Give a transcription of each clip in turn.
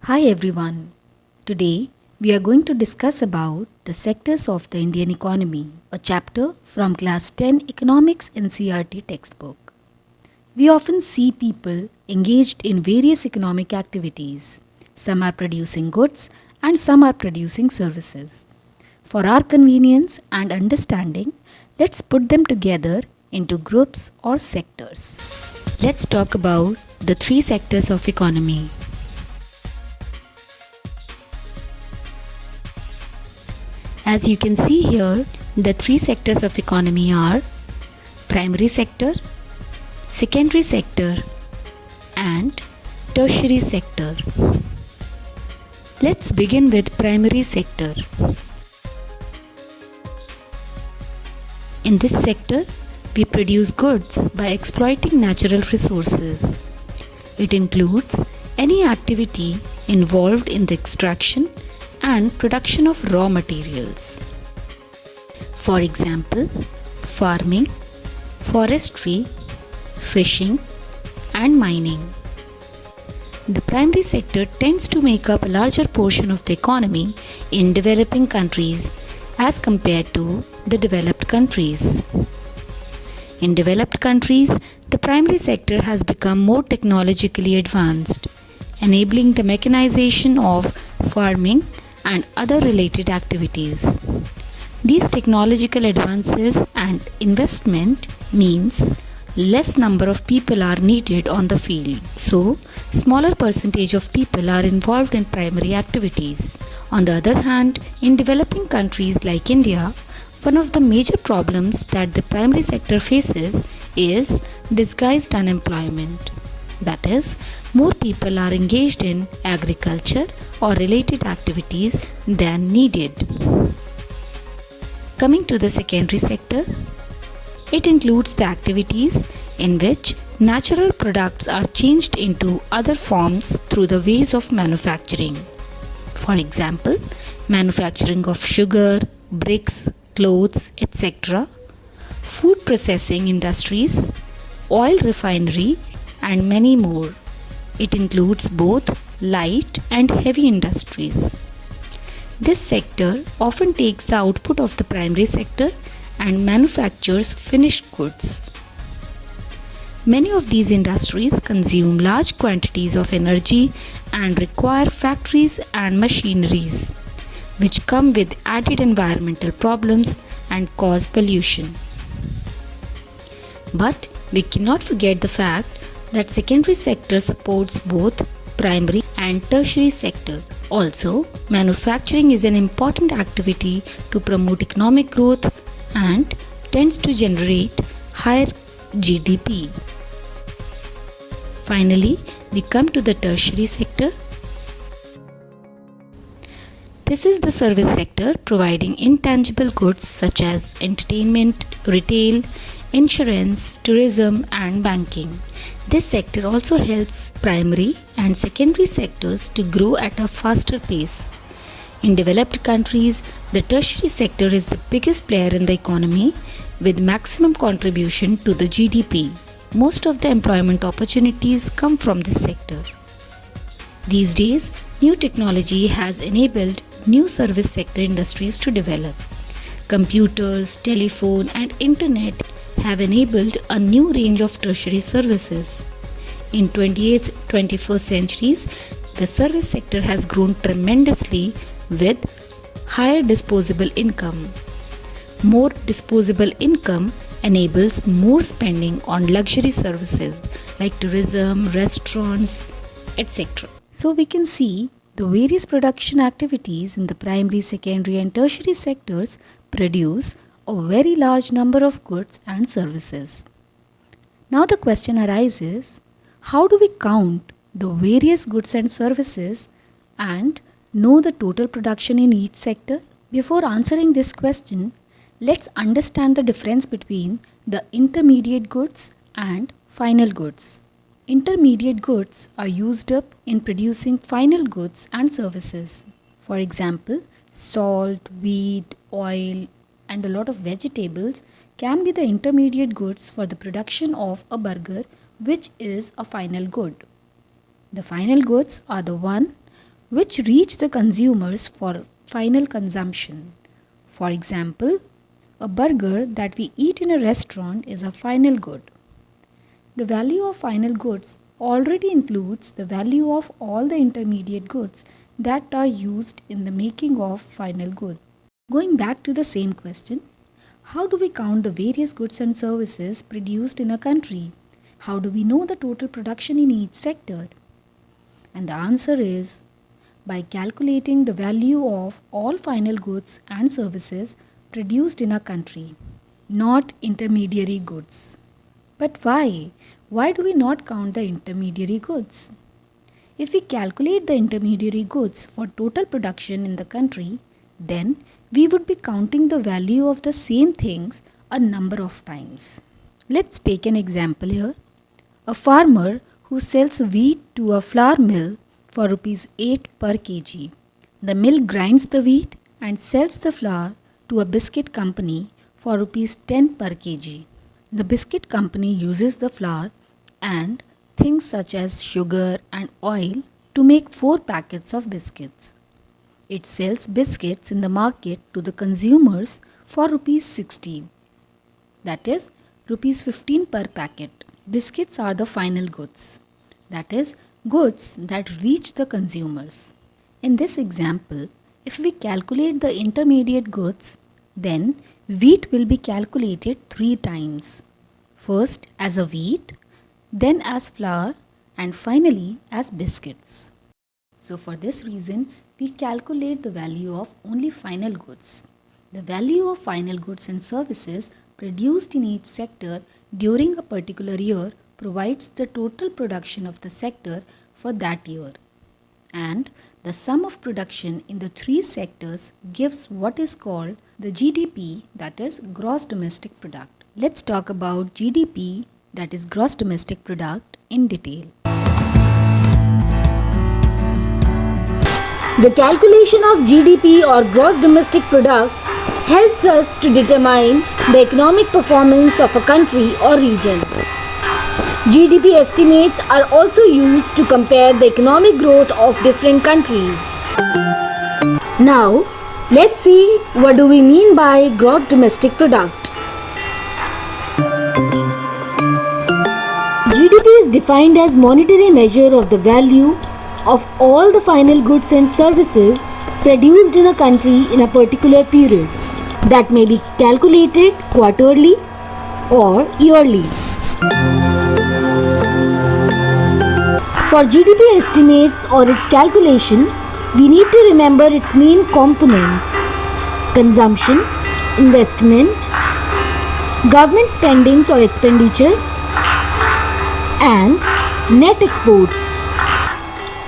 Hi everyone. Today we are going to discuss about the sectors of the Indian economy, a chapter from class 10 economics NCERT textbook. We often see people engaged in various economic activities. Some are producing goods and some are producing services. For our convenience and understanding, let's put them together into groups or sectors. Let's talk about the three sectors of economy. As you can see here, the three sectors of economy are primary sector, secondary sector and tertiary sector. Let's begin with primary sector. In this sector, we produce goods by exploiting natural resources. It includes any activity involved in the extraction and production of raw materials. For example, farming, forestry, fishing, and mining. The primary sector tends to make up a larger portion of the economy in developing countries as compared to the developed countries. In developed countries, the primary sector has become more technologically advanced, enabling the mechanization of farming and other related activities. These technological advances and investment means less number of people are needed on the field. So, smaller percentage of people are involved in primary activities. On the other hand, in developing countries like India, one of the major problems that the primary sector faces is disguised unemployment. That is, more people are engaged in agriculture or related activities than needed. Coming to the secondary sector, it includes the activities in which natural products are changed into other forms through the ways of manufacturing. For example, manufacturing of sugar, bricks, clothes, etc., food processing industries, oil refinery, and many more. It includes both light and heavy industries. This sector often takes the output of the primary sector and manufactures finished goods. Many of these industries consume large quantities of energy and require factories and machineries, which come with added environmental problems and cause pollution. But we cannot forget the fact that secondary sector supports both primary and tertiary sector. Also, manufacturing is an important activity to promote economic growth and tends to generate higher GDP. Finally, we come to the tertiary sector. This is the service sector providing intangible goods such as entertainment, retail, insurance, tourism, and banking. This sector also helps primary and secondary sectors to grow at a faster pace. In developed countries, the tertiary sector is the biggest player in the economy with maximum contribution to the GDP. Most of the employment opportunities come from this sector. These days, new technology has enabled new service sector industries to develop. Computers, telephone, and internet have enabled a new range of tertiary services. In 20th, 21st centuries, the service sector has grown tremendously with higher disposable income. More disposable income enables more spending on luxury services like tourism, restaurants, etc. So we can see the various production activities in the primary, secondary and tertiary sectors produce a very large number of goods and services. Now the question arises, how do we count the various goods and services and know the total production in each sector? Before answering this question, let's understand the difference between the intermediate goods and final goods. Intermediate goods are used up in producing final goods and services. For example, salt, wheat, oil, and a lot of vegetables can be the intermediate goods for the production of a burger, which is a final good. The final goods are the one which reach the consumers for final consumption. For example, a burger that we eat in a restaurant is a final good. The value of final goods already includes the value of all the intermediate goods that are used in the making of final good. Going back to the same question, how do we count the various goods and services produced in a country? How do we know the total production in each sector? And the answer is by calculating the value of all final goods and services produced in a country, not intermediary goods. But why? Why do we not count the intermediary goods? If we calculate the intermediary goods for total production in the country, then we would be counting the value of the same things a number of times. Let's take an example here. A farmer who sells wheat to a flour mill for rupees 8 per kg. The mill grinds the wheat and sells the flour to a biscuit company for rupees 10 per kg. The biscuit company uses the flour and things such as sugar and oil to make 4 packets of biscuits. It sells biscuits in the market to the consumers for rupees 60. That is rupees 15 per packet. Biscuits are the final goods. That is goods that reach the consumers. In this example, if we calculate the intermediate goods, then wheat will be calculated 3 times. First as a wheat, then as flour, and finally as biscuits. So for this reason, we calculate the value of only final goods. The value of final goods and services produced in each sector during a particular year provides the total production of the sector for that year. And the sum of production in the 3 sectors gives what is called the GDP, that is Gross Domestic Product. Let's talk about GDP, that is Gross Domestic Product, in detail. The calculation of GDP or Gross Domestic Product helps us to determine the economic performance of a country or region. GDP estimates are also used to compare the economic growth of different countries. Now, let's see what do we mean by Gross Domestic Product. GDP is defined as monetary measure of the value of all the final goods and services produced in a country in a particular period that may be calculated quarterly or yearly. For GDP estimates or its calculation, we need to remember its main components: consumption, investment, government spendings or expenditure, and net exports,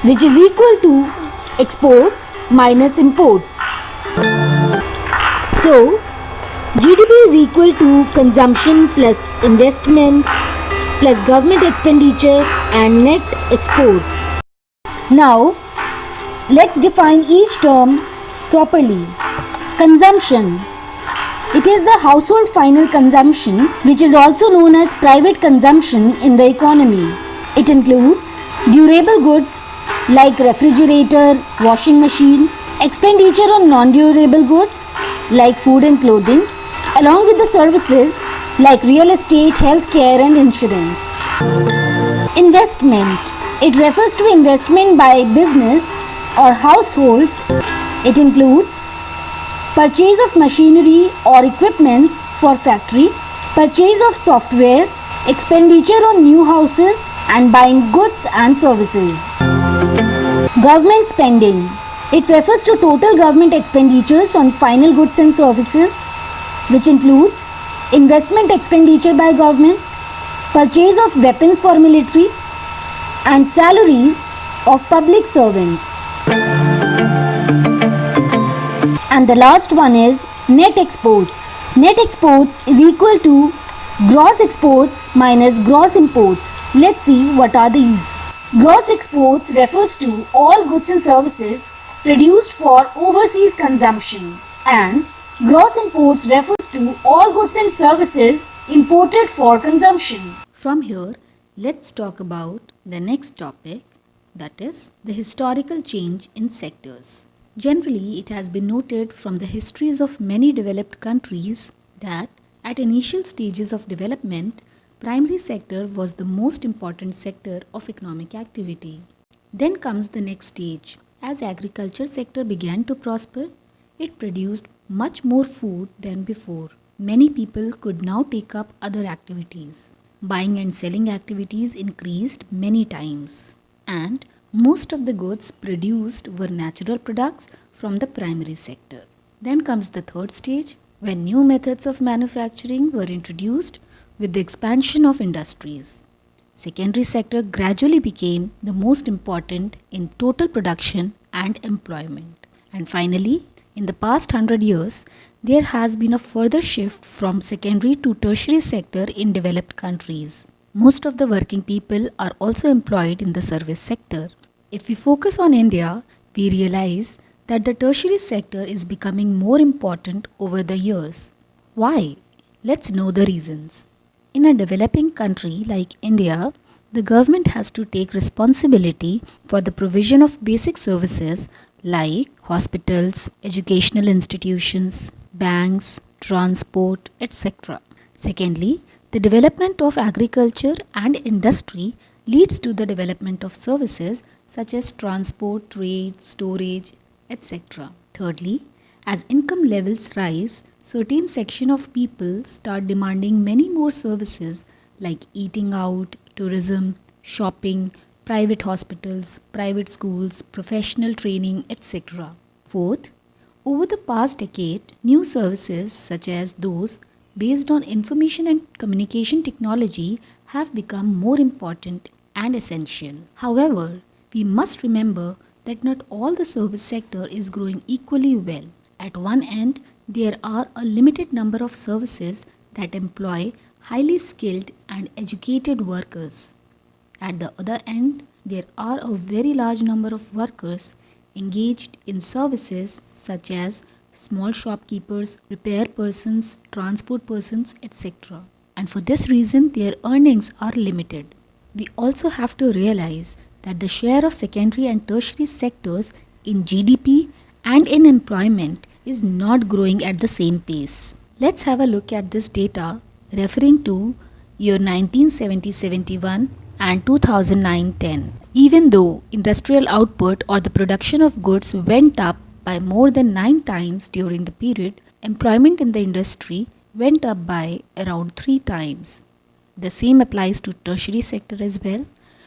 which is equal to exports minus imports. So, GDP is equal to consumption plus investment plus government expenditure and net exports. Now, let's define each term properly. Consumption. It is the household final consumption, which is also known as private consumption in the economy. It includes durable goods like refrigerator, washing machine, expenditure on non-durable goods like food and clothing, along with the services like real estate, healthcare and insurance. Investment. It refers to investment by business or households. It includes purchase of machinery or equipments for factory, purchase of software, expenditure on new houses and buying goods and services. Government spending. It refers to total government expenditures on final goods and services, which includes investment expenditure by government, purchase of weapons for military, and salaries of public servants. And the last one is net exports. Net exports is equal to gross exports minus gross imports. Let's see what are these. Gross exports refers to all goods and services produced for overseas consumption, and gross imports refers to all goods and services imported for consumption. From here, let's talk about the next topic, that is, the historical change in sectors. Generally, it has been noted from the histories of many developed countries that at initial stages of development, primary sector was the most important sector of economic activity. Then comes the next stage. As agriculture sector began to prosper, it produced much more food than before. Many people could now take up other activities. Buying and selling activities increased many times, and most of the goods produced were natural products from the primary sector. Then comes the third stage, when new methods of manufacturing were introduced with the expansion of industries. Secondary sector gradually became the most important in total production and employment. And finally, in the past 100 years, there has been a further shift from secondary to tertiary sector in developed countries. Most of the working people are also employed in the service sector. If we focus on India, we realize that the tertiary sector is becoming more important over the years. Why? Let's know the reasons. In a developing country like India, the government has to take responsibility for the provision of basic services like hospitals, educational institutions, banks, transport, etc. Secondly, the development of agriculture and industry leads to the development of services such as transport, trade, storage, etc. Thirdly, as income levels rise, certain section of people start demanding many more services like eating out, tourism, shopping, private hospitals, private schools, professional training, etc. Fourth, over the past decade, new services such as those based on information and communication technology have become more important and essential. However, we must remember that not all the service sector is growing equally well. At one end, there are a limited number of services that employ highly skilled and educated workers. At the other end, there are a very large number of workers engaged in services such as small shopkeepers, repair persons, transport persons, etc. And for this reason, their earnings are limited. We also have to realize that the share of secondary and tertiary sectors in GDP and in employment is not growing at the same pace. Let's have a look at this data referring to year 1970-71 and 2009-10. Even though industrial output or the production of goods went up by more than 9 times during the period, employment in the industry went up by around 3 times. The same applies to tertiary sector as well.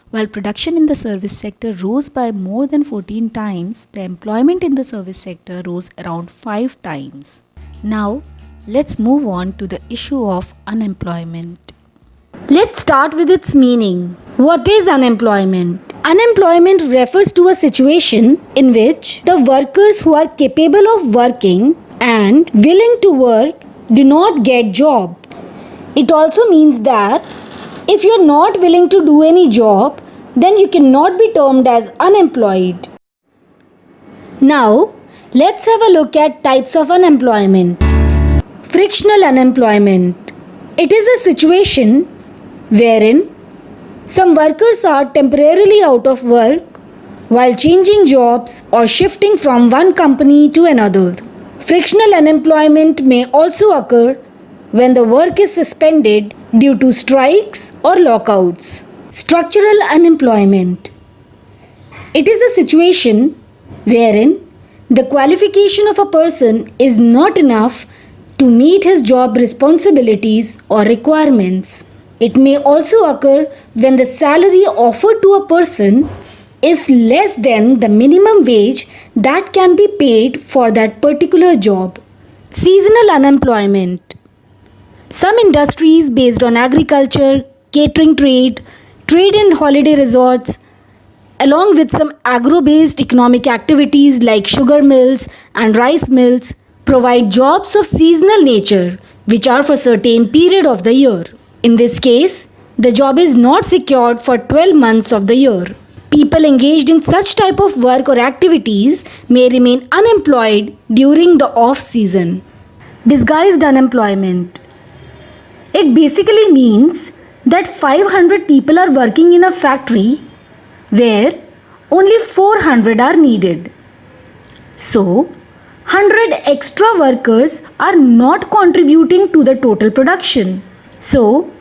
While production in the service sector rose by more than 14 times, the employment in the service sector rose around 5 times. Now, let's move on to the issue of unemployment. Let's start with its meaning. What is unemployment? Unemployment refers to a situation in which the workers who are capable of working and willing to work do not get job. It also means that if you are not willing to do any job, then you cannot be termed as unemployed. Now, let's have a look at types of unemployment. Frictional unemployment. It is a situation wherein some workers are temporarily out of work while changing jobs or shifting from one company to another. Frictional unemployment may also occur when the work is suspended due to strikes or lockouts. Structural unemployment. It is a situation wherein the qualification of a person is not enough to meet his job responsibilities or requirements. It may also occur when the salary offered to a person is less than the minimum wage that can be paid for that particular job. Seasonal unemployment. Some industries based on agriculture, catering trade, trade and holiday resorts, along with some agro-based economic activities like sugar mills and rice mills, provide jobs of seasonal nature which are for certain period of the year. In this case, the job is not secured for 12 months of the year. People engaged in such type of work or activities may remain unemployed during the off-season. Disguised unemployment. It basically means that 500 people are working in a factory where only 400 are needed. So, 100 extra workers are not contributing to the total production. So,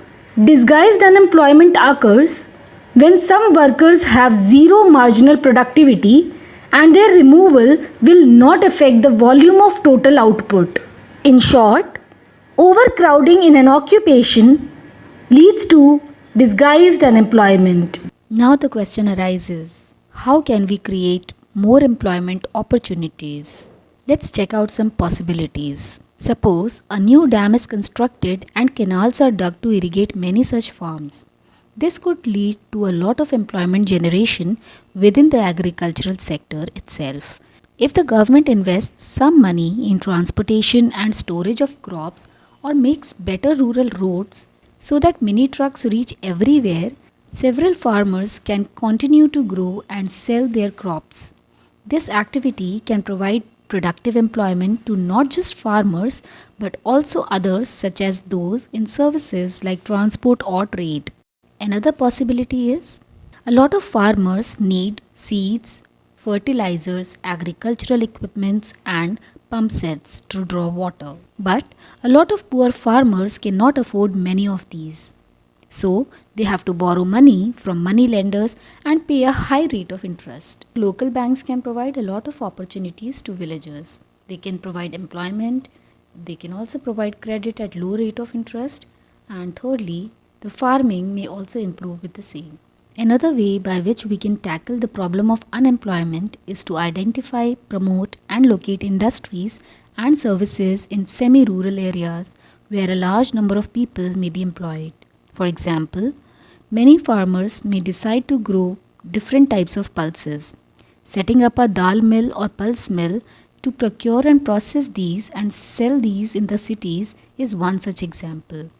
disguised unemployment occurs when some workers have zero marginal productivity and their removal will not affect the volume of total output. In short, overcrowding in an occupation leads to disguised unemployment. Now the question arises, how can we create more employment opportunities? Let's check out some possibilities. Suppose a new dam is constructed and canals are dug to irrigate many such farms. This could lead to a lot of employment generation within the agricultural sector itself. If the government invests some money in transportation and storage of crops or makes better rural roads so that mini trucks reach everywhere, several farmers can continue to grow and sell their crops. This activity can provide productive employment to not just farmers but also others such as those in services like transport or trade. Another possibility is a lot of farmers need seeds, fertilizers, agricultural equipments and pump sets to draw water. But a lot of poor farmers cannot afford many of these. So, they have to borrow money from money lenders and pay a high rate of interest. Local banks can provide a lot of opportunities to villagers. They can provide employment, they can also provide credit at low rate of interest, and thirdly, the farming may also improve with the same. Another way by which we can tackle the problem of unemployment is to identify, promote, and locate industries and services in semi-rural areas where a large number of people may be employed. For example, many farmers may decide to grow different types of pulses. Setting up a dal mill or pulse mill to procure and process these and sell these in the cities is one such example.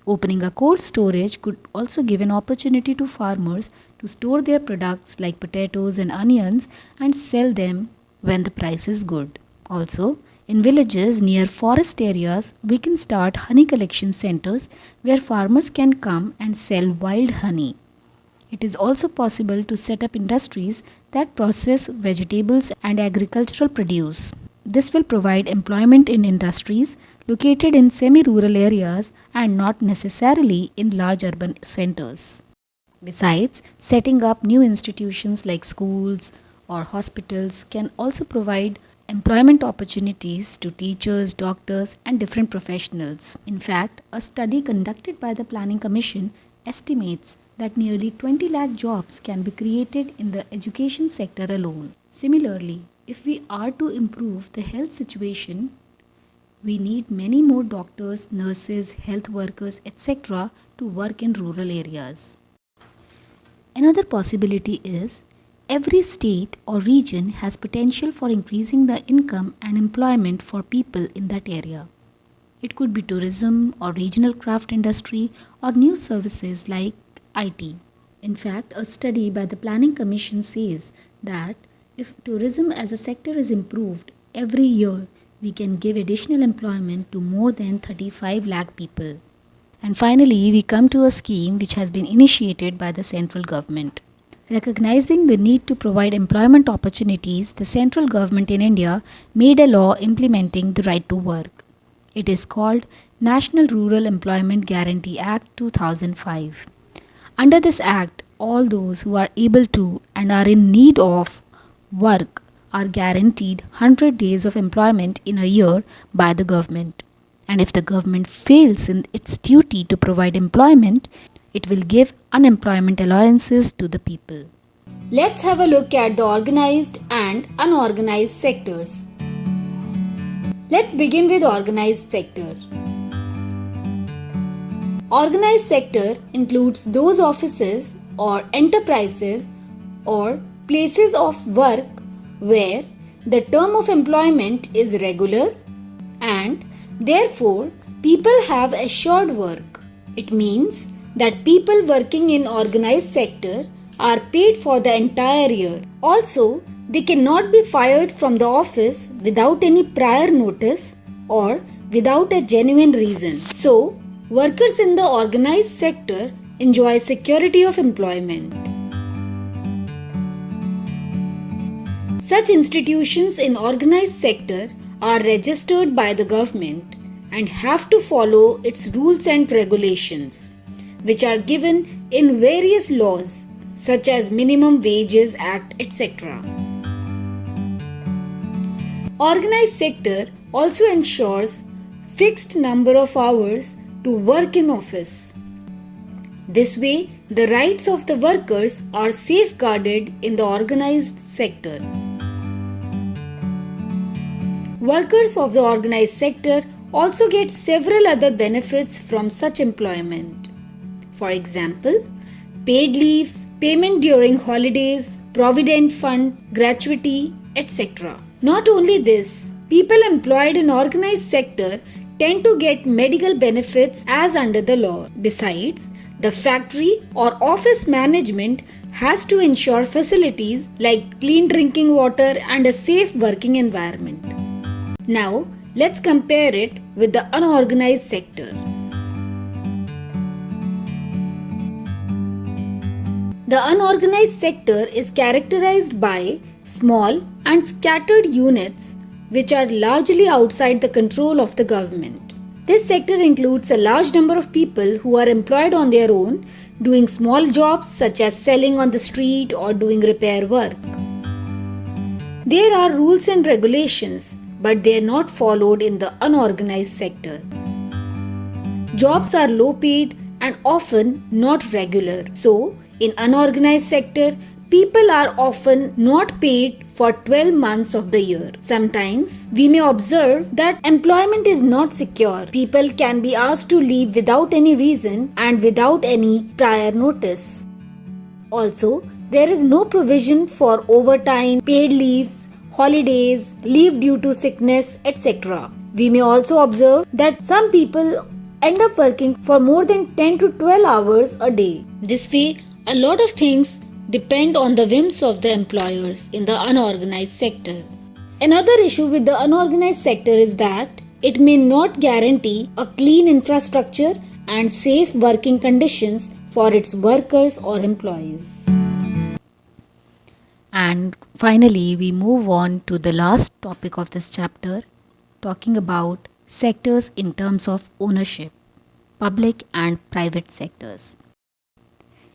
Opening a cold storage could also give an opportunity to farmers to store their products like potatoes and onions and sell them when the price is good. Also, in villages near forest areas, we can start honey collection centers where farmers can come and sell wild honey. It is also possible to set up industries that process vegetables and agricultural produce. This will provide employment in industries located in semi-rural areas and not necessarily in large urban centers. Besides, setting up new institutions like schools or hospitals can also provide employment opportunities to teachers, doctors, and different professionals. In fact, a study conducted by the Planning Commission estimates that nearly 20 lakh jobs can be created in the education sector alone. Similarly, if we are to improve the health situation, we need many more doctors, nurses, health workers, etc. to work in rural areas. Another possibility is every state or region has potential for increasing the income and employment for people in that area. It could be tourism or regional craft industry or new services like IT. In fact, a study by the Planning Commission says that if tourism as a sector is improved every year, we can give additional employment to more than 35 lakh people. And finally, we come to a scheme which has been initiated by the central government. Recognizing the need to provide employment opportunities, the central government in India made a law implementing the right to work. It is called National Rural Employment Guarantee Act 2005. Under this act, all those who are able to and are in need of work are guaranteed 100 days of employment in a year by the government. And if the government fails in its duty to provide employment, it will give unemployment allowances to the people. Let's have a look at the organized and unorganized sectors. Let's begin with organized sector. Organized sector includes those offices or enterprises or places of work where the term of employment is regular and therefore people have assured work. It means that people working in organized sector are paid for the entire year. Also, they cannot be fired from the office without any prior notice or without a genuine reason. So, workers in the organized sector enjoy security of employment. Such institutions in organized sector are registered by the government and have to follow its rules and regulations, which are given in various laws such as Minimum Wages Act, etc. Organized sector also ensures fixed number of hours to work in office. This way, the rights of the workers are safeguarded in the organized sector. Workers of the organized sector also get several other benefits from such employment. For example, paid leaves, payment during holidays, provident fund, gratuity, etc. Not only this, people employed in organized sector tend to get medical benefits as under the law. Besides, the factory or office management has to ensure facilities like clean drinking water and a safe working environment. Now, let's compare it with the unorganized sector. The unorganized sector is characterized by small and scattered units which are largely outside the control of the government. This sector includes a large number of people who are employed on their own, doing small jobs such as selling on the street or doing repair work. There are rules and regulations, but they are not followed in the unorganized sector. Jobs are low paid and often not regular. So, in unorganized sector, people are often not paid for 12 months of the year. Sometimes, we may observe that employment is not secure. People can be asked to leave without any reason and without any prior notice. Also, there is no provision for overtime, paid leaves, holidays, leave due to sickness, etc. We may also observe that some people end up working for more than 10 to 12 hours a day. This way, a lot of things depend on the whims of the employers in the unorganized sector. Another issue with the unorganized sector is that it may not guarantee a clean infrastructure and safe working conditions for its workers or employees. And finally, we move on to the last topic of this chapter, talking about sectors in terms of ownership, public and private sectors.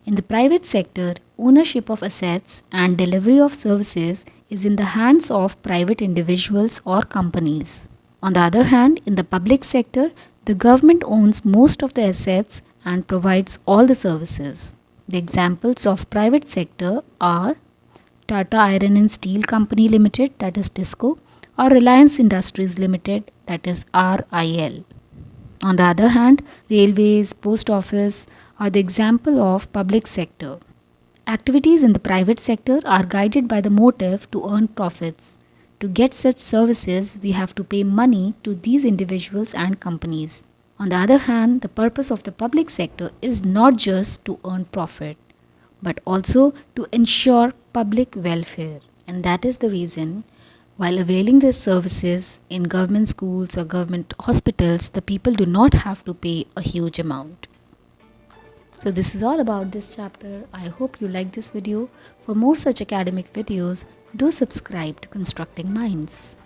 In the private sector, ownership of assets and delivery of services is in the hands of private individuals or companies. On the other hand, in the public sector, the government owns most of the assets and provides all the services. The examples of private sector are Tata Iron and Steel Company Limited, that is TISCO, or Reliance Industries Limited, that is RIL. On the other hand, railways, post office are the example of public sector. Activities in the private sector are guided by the motive to earn profits. To get such services, we have to pay money to these individuals and companies. On the other hand, the purpose of the public sector is not just to earn profit, but also to ensure public welfare. And that is the reason, while availing these services in government schools or government hospitals, the people do not have to pay a huge amount. So this is all about this chapter. I hope you liked this video. For more such academic videos, do subscribe to Constructing Minds.